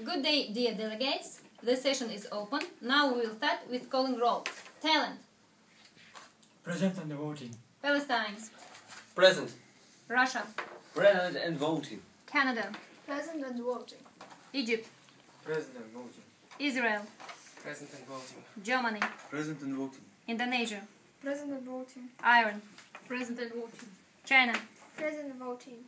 Good day, dear delegates. The session is open. Now we will start with calling roll. Thailand. Present and voting. Palestine. Present. Russia. Present and voting. Canada. Present and voting. Egypt. Present and voting. Israel. Present and voting. Germany. Present and voting. Indonesia. Present and voting. Iran. Present and voting. China. Present and voting.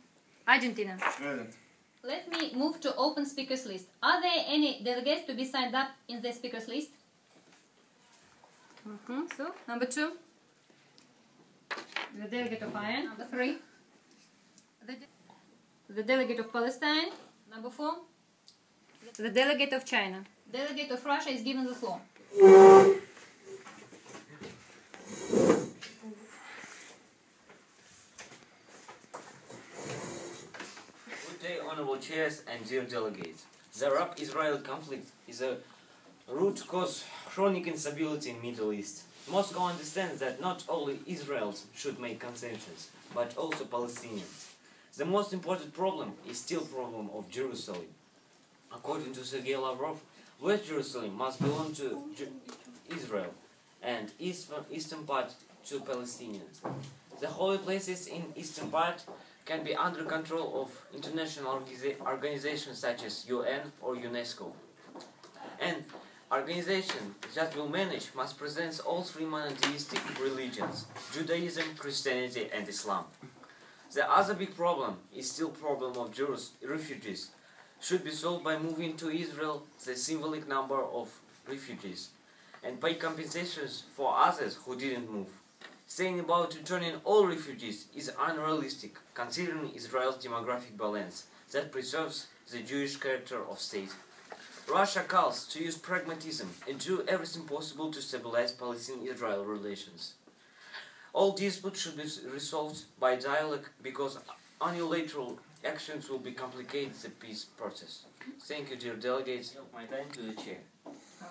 Argentina. Present. Let me move to open speakers list. Are there any delegates to be signed up in the speakers list? So, number 2. The delegate of Iran. Number 3. The delegate of Palestine. Number 4. The delegate of China. Delegate of Russia is given the floor. Good day, honorable chairs and dear delegates. The Arab-Israel conflict is a root cause chronic instability in Middle East. Moscow understands that not only Israelis should make concessions, but also Palestinians. The most important problem is still problem of Jerusalem. According to Sergei Lavrov, West Jerusalem must belong to Israel and eastern part to Palestinians. The holy places in eastern part can be under control of international organizations such as UN or UNESCO. And organization that will manage must present all three monotheistic religions, Judaism, Christianity and Islam. The other big problem is still problem of refugees. Should be solved by moving to Israel the symbolic number of refugees and pay compensations for others who didn't move. Saying about returning all refugees is unrealistic considering Israel's demographic balance that preserves the Jewish character of state. Russia calls to use pragmatism and do everything possible to stabilize Palestine-Israel relations. All disputes should be resolved by dialogue because unilateral actions will be complicate the peace process. Thank you, dear delegates. My time to the chair.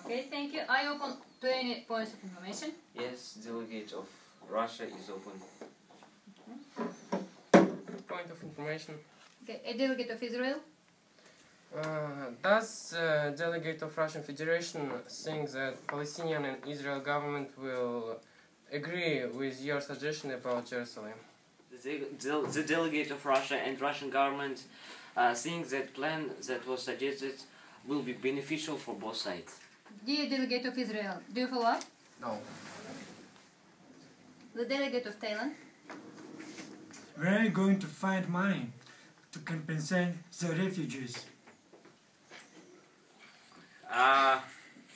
Okay, thank you. I open to any points of information. Yes, delegate of Russia is open. Point of information. Okay, a delegate of Israel. Does delegate of Russian Federation think that Palestinian and Israel government will agree with your suggestion about Jerusalem? The delegate of Russia and Russian government think that plan that was suggested will be beneficial for both sides. Dear delegate of Israel, do you follow up? No. The delegate of Thailand. Where are you going to find money to compensate the refugees?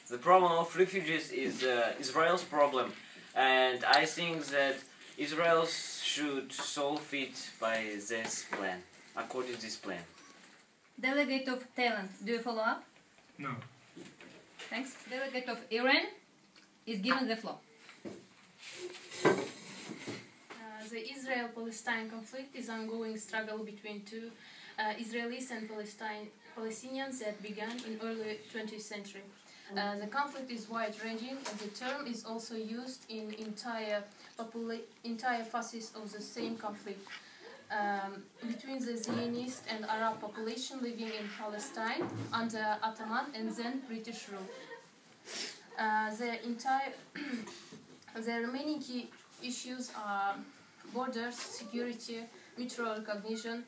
The problem of refugees is Israel's problem, and I think that Israel should solve it by this plan, according to this plan. Delegate of Thailand, do you follow up? No. Thanks. Delegate of Iran is given the floor. The Israel-Palestine conflict is an ongoing struggle between two Israelis and Palestinians that began in early 20th century. The conflict is wide-ranging and the term is also used in entire phases of the same conflict between the Zionist and Arab population living in Palestine under Ottoman and then British rule. The remaining key issues are borders, security, mutual recognition,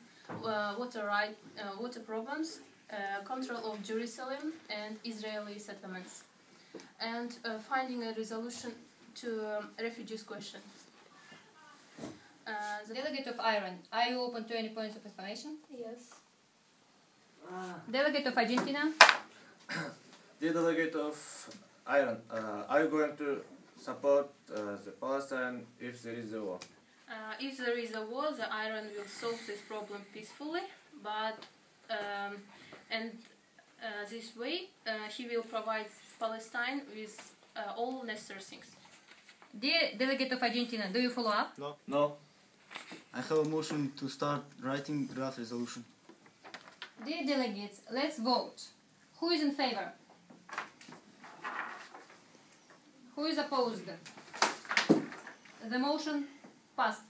water problems, control of Jerusalem and Israeli settlements, and finding a resolution to refugees question. The delegate of Iran, are you open to any points of information? Yes. Delegate of Argentina. The delegate of Iran, are you going to support the Palestine if there is a war? If there is a war, the Iran will solve this problem peacefully, but this way he will provide Palestine with all necessary things. Dear delegate of Argentina, do you follow up? No. No. I have a motion to start writing draft resolution. Dear delegates, let's vote. Who is in favor? Who is opposed? The motion passed.